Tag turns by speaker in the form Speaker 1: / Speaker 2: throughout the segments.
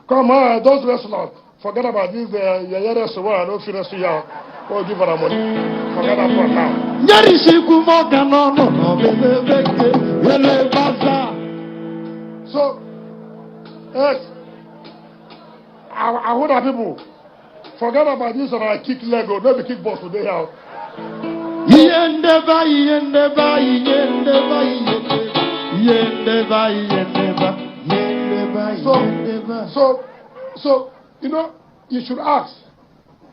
Speaker 1: Come on, those wrestlers. Forget about this. Yayere Sowa, no finish here. Go give her the money. Forget that for now. So, yes, I want people forget about this and I kick Lego, not the kick boss today. So, you know, you should ask.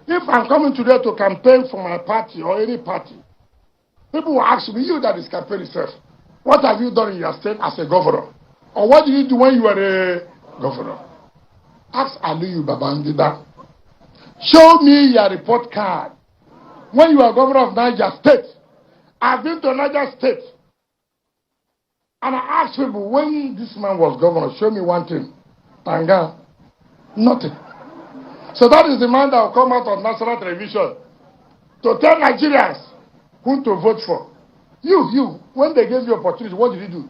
Speaker 1: If I'm coming today to campaign for my party or any party, people will ask me, you that is campaign itself, what have you done in your state as a governor? Or what did you do when you were a governor? Ask Aliyu Babangida. Show me your report card. When you were governor of Niger State, I've been to Niger State. And I asked people, when this man was governor, show me one thing. Tanga, nothing. So that is the man that will come out on national television to tell Nigerians who to vote for. You, when they gave you opportunity, what did you do?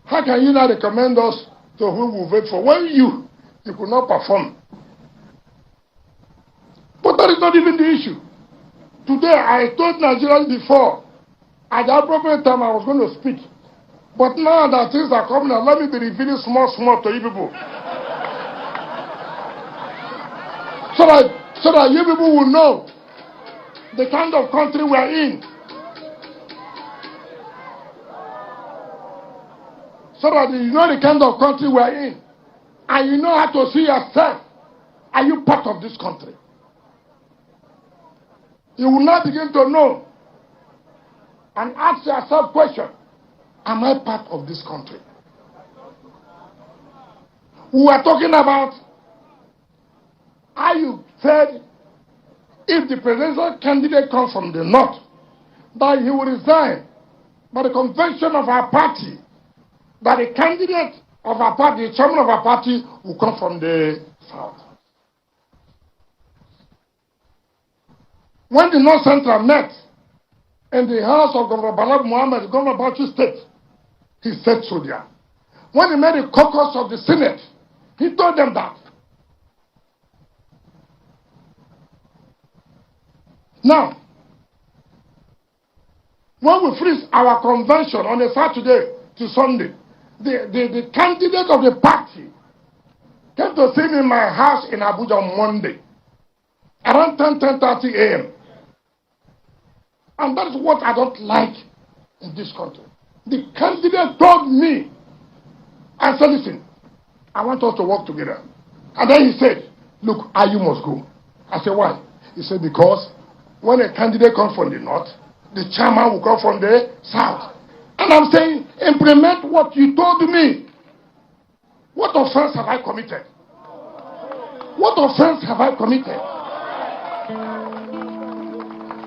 Speaker 1: How can you now recommend us to who will vote for when you could not perform? But that is not even the issue. Today, I told Nigerians before, at the appropriate time I was going to speak. But now that things are coming, let me be revealing small to you people. So that you people will know the kind of country we are in. So that you know the kind of country we are in. And you know how to see yourself. Are you part of this country? You will now begin to know and ask yourself question. Am I part of this country? We are talking about how you said if the presidential candidate comes from the north, that he will resign by the convention of our party, that the candidate of our party, the chairman of our party, will come from the south. When the North Central met in the house of Governor Balab Muhammad, Governor of Bauchi State, he said so there. When he made a caucus of the Senate, he told them that. Now, when we freeze our convention on a Saturday to Sunday, the candidate of the party came to see me in my house in Abuja on Monday, around 10:30 a.m. And that is what I don't like in this country. The candidate told me, I said, listen, I want us to work together. And then he said, look, you must go. I said, why? He said, because when a candidate comes from the north, the chairman will come from the south. And I'm saying, implement what you told me. What offense have I committed? What offense have I committed?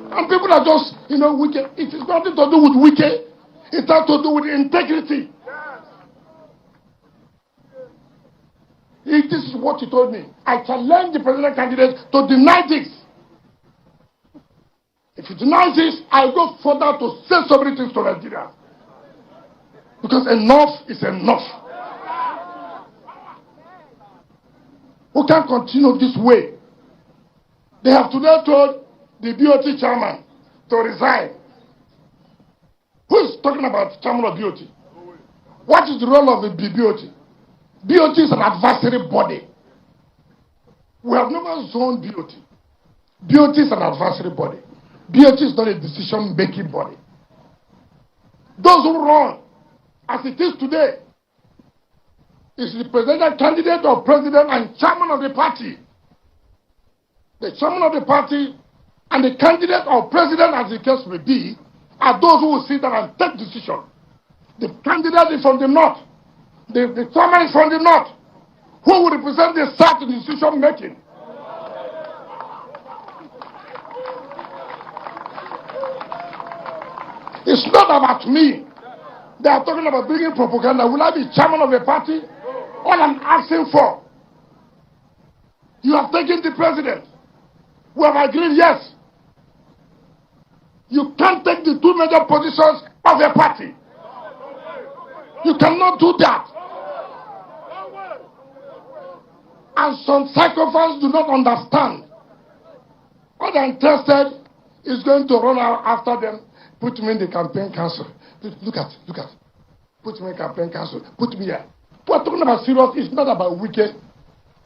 Speaker 1: And people are just, wicked. It is nothing to do with wicked. It has to do with integrity. This is what he told me. I challenge the presidential candidate to deny this. If he denies this, I go further to say so many things to Nigeria. Because enough is enough. We can't continue this way. They have today told the BOT chairman to resign. Who is talking about chairman of BOT? What is the role of the BOT? BOT is an advisory body. We have never zoned BOT. BOT is an advisory body. BOT is not a decision-making body. Those who run, as it is today, is the presidential candidate or president and chairman of the party. The chairman of the party and the candidate or president, as the case may be, are those who will sit down and take decision. The candidate is from the north. The chairman is from the north. Who will represent the south in decision making? It's not about me. They are talking about bringing propaganda. Will I be chairman of the party? All I'm asking for, you have taken the president. We have agreed, yes. You can't take the two major positions of a party. You cannot do that. And some psychopaths do not understand. What I'm interested is going to run out after them, put me in the campaign council. Look at. Put me in campaign council. Put me here. We're talking about serious. It's not about wicked.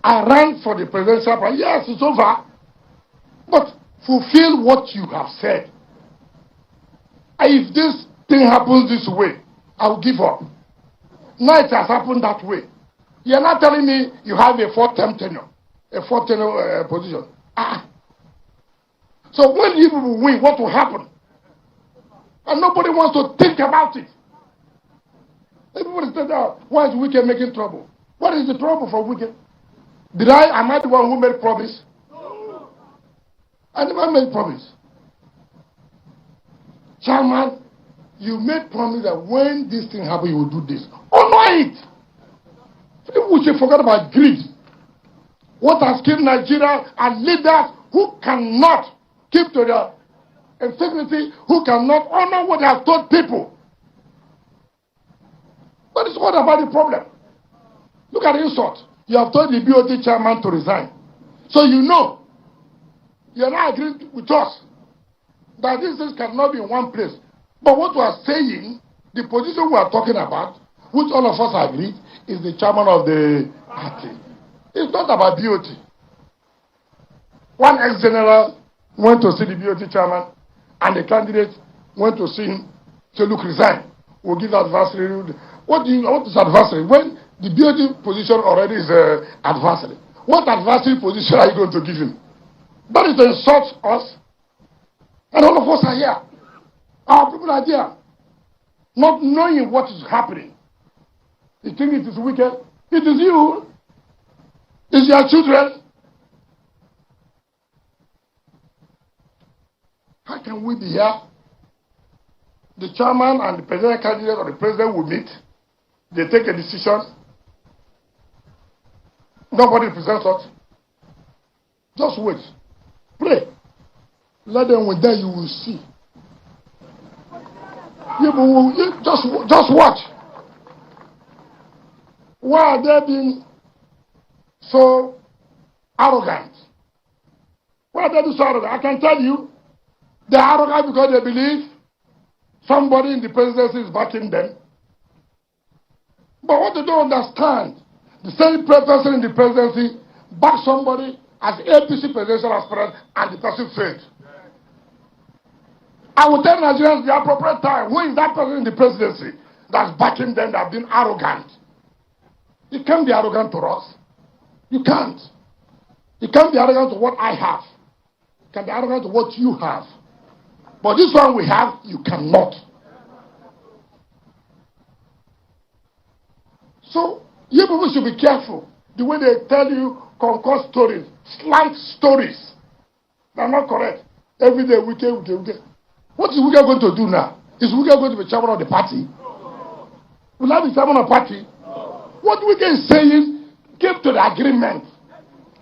Speaker 1: I ran for the presidential prize. Yes, it's over. But fulfill what you have said. If this thing happens this way, I will give up. Now it has happened that way. You're not telling me you have a fourth-term tenure, position. So when you win, what will happen? And nobody wants to think about it. Everybody says, why is Wike making trouble? What is the trouble for Wike? Am I the one who made promise? I never made promise. Chairman, you made promise that when this thing happens, you will do this. Honor it. People should forget about greed. What has killed Nigeria are leaders who cannot keep to their integrity, who cannot honor what they have told people. But it's what about the problem? Look at the insult. You have told the BOT chairman to resign. So you know, you are not agreeing with us that these things cannot be in one place. But what we are saying, the position we are talking about, which all of us agree, is the chairman of the party. It's not about BOT. One ex-general went to see the BOT chairman, and the candidate went to see him, say, look, resign. We'll give advisory. What is advisory? When the BOT position already is advisory. What advisory position are you going to give him? That is to insult us. And all of us are here. Our people are here. Not knowing what is happening. You think it is wicked? It is you. It's your children. How can we be here? The chairman and the presidential candidate or the president will meet. They take a decision. Nobody presents us. Just wait. Pray. Let them win. Then you will see. Just watch. Why are they being so arrogant? Why are they being so arrogant? I can tell you, they are arrogant because they believe somebody in the presidency is backing them. But what they don't understand, the same person in the presidency backed somebody as APC presidential aspirant and the person failed. I will tell Nigerians the appropriate time. Who is that person in the presidency that's backing them that have been arrogant? You can't be arrogant to us. You can't. You can't be arrogant to what I have. You can be arrogant to what you have. But this one we have, you cannot. So, you people should be careful. The way they tell you concoct stories, slant stories. They are not correct. Every day, Wike. What is Wike going to do now? Is Wike going to be chairman of the party? Will I be chairman of the party? What Wike is saying, give to the agreement.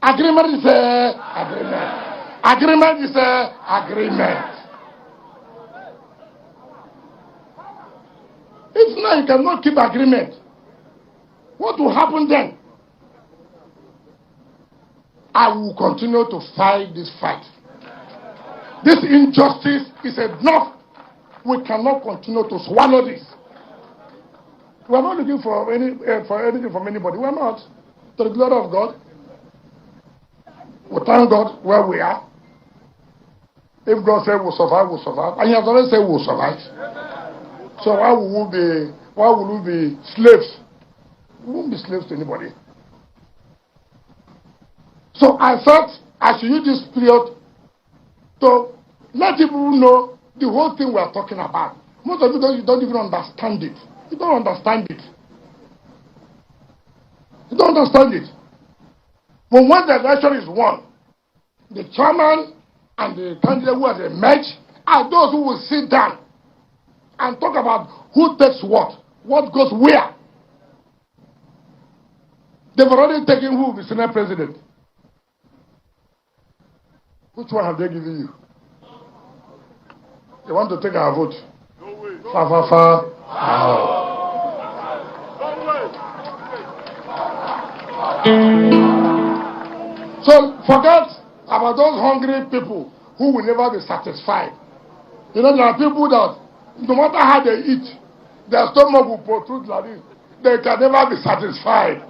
Speaker 1: Agreement is agreement. Agreement is agreement. If not, you cannot keep agreement. What will happen then? I will continue to fight this fight. This injustice is enough. We cannot continue to swallow this. We are not looking for anything from anybody. We are not. To the glory of God. We thank God where we are. If God said we'll survive, we'll survive. And He has already said we'll survive. So why will we be slaves? We won't be slaves to anybody. So I thought I should use this period to let people know the whole thing we are talking about. Most of you don't even understand it. You don't understand it. You don't understand it. But when the election is won, the chairman and the candidate who has emerged are those who will sit down and talk about who takes what goes where. They've already taken who will be Senate President. Which one have they given you? They want to take our vote. No way. So forget about those hungry people who will never be satisfied. You know, there are people that no matter how they eat, their stomach will protrude like this. They can never be satisfied.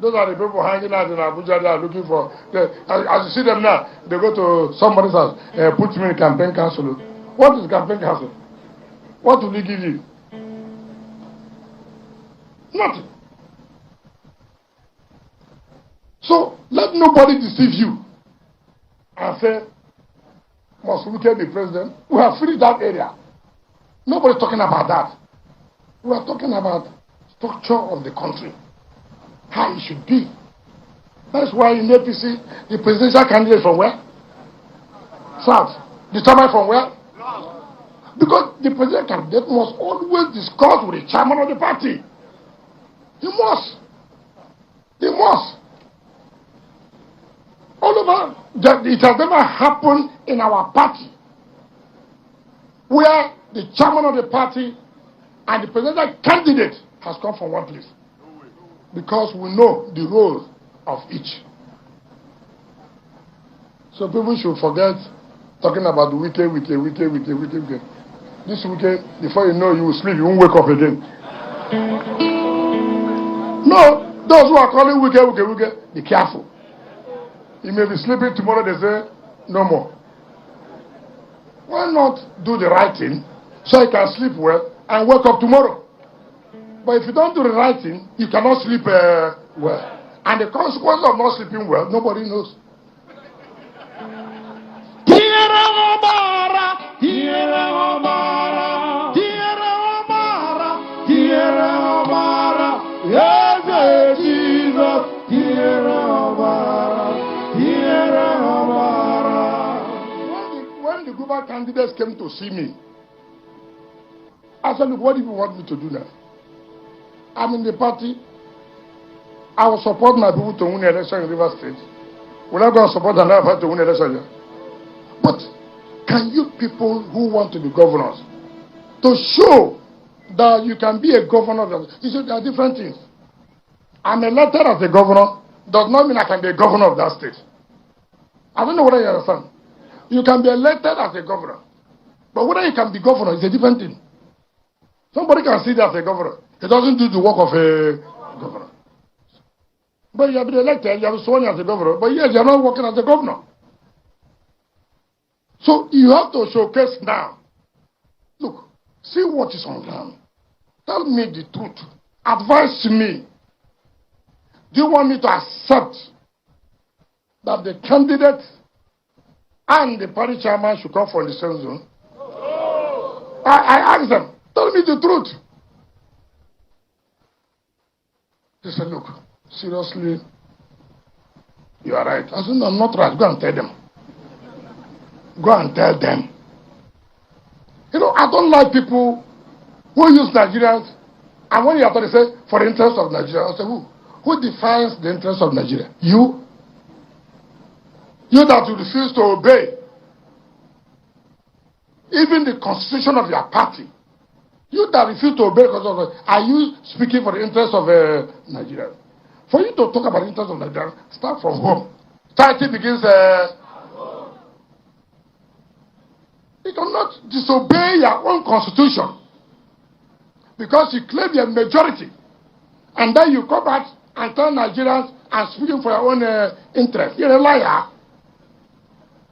Speaker 1: Those are the people hanging out in Abuja. They are looking for. As you see them now, they go to somebody's house, put me in campaign council. What is campaign council? What will he give you? Nothing. So let nobody deceive you and say, must Wike be president? We have finished that area. Nobody's talking about that. We are talking about structure of the country, how it should be. That's why in APC, the presidential candidate from where? South. Determined from where? Because the presidential candidate must always discuss with the chairman of the party. He must. He must. All over, it has never happened in our party where the chairman of the party and the presidential candidate has come from one place. Because we know the role of each. So people should forget talking about the Wike. This Wike, before you know, you will sleep, you won't wake up again. No, those who are calling Wike, be careful. You may be sleeping tomorrow, they say, no more. Why not do the right thing so you can sleep well and wake up tomorrow? But if you don't do the right thing, you cannot sleep well. And the consequence of not sleeping well, nobody knows. When the Guba candidates came to see me, I said, look, what do you want me to do now? I'm in the party. I will support my people to win the election in River State. We're not going to support another party to win the election here. But can you people who want to be governors to show that you can be a governor? You see, there are different things. I'm elected as a governor does not mean I can be a governor of that state. I don't know whether you understand. You can be elected as a governor, but whether you can be governor is a different thing. Somebody can sit there as a governor. He doesn't do the work of a governor. But you have been elected, you have been sworn as a governor, but yes, you are not working as a governor. So you have to showcase now. Look, see what is on ground. Tell me the truth. Advise me. Do you want me to accept that the candidate and the party chairman should come from the same zone? I asked them, tell me the truth. They said, look, seriously, you are right. I said, no, I'm not right. Go and tell them. Go and tell them. You know, I don't like people who use Nigerians, and when you have to say, for the interest of Nigeria, I say, who? Who defines the interest of Nigeria? You? You that you refuse to obey even the constitution of your party. You that refuse to obey, are you speaking for the interest of Nigeria? For you to talk about the interest of Nigeria, start from home. Charity begins. You cannot disobey your own constitution because you claim your majority, and then you come back and tell Nigerians and speaking for your own interest. You're a liar.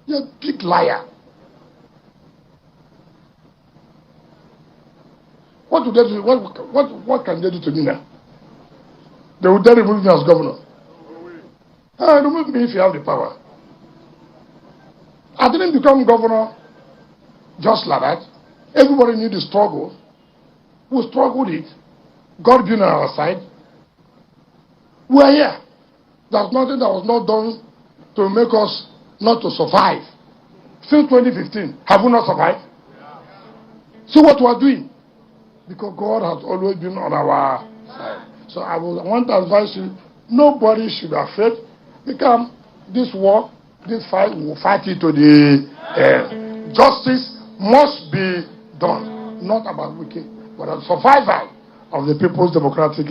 Speaker 1: You're a big liar. What do they do? What can they do to me now? They will then remove me as governor. Remove me if you have the power. I didn't become governor just like that. Everybody knew the struggle. We struggled it. God being on our side. We are here. There's nothing that was not done to make us not to survive. Since 2015, have we not survived? See what we are doing? Because God has always been on our side. So I want to advise you, nobody should be afraid. Because this war, this fight, we will fight it to the end. Justice must be done. Not about Wike, but the survival of the People's Democratic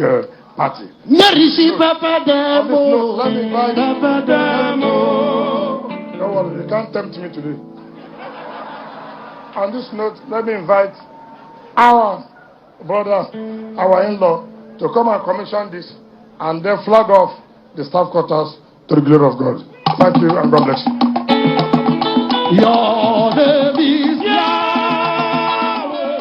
Speaker 1: party.
Speaker 2: Nerishi Papa
Speaker 1: On this note,
Speaker 2: Demo.
Speaker 1: let me invite.
Speaker 2: Papa Demo.
Speaker 1: Don't worry, you can't tempt me today. On this note, let me invite our brother, our in-law, to come and commission this and then flag off the staff quarters to the glory of God. Thank you and God bless you.
Speaker 2: Your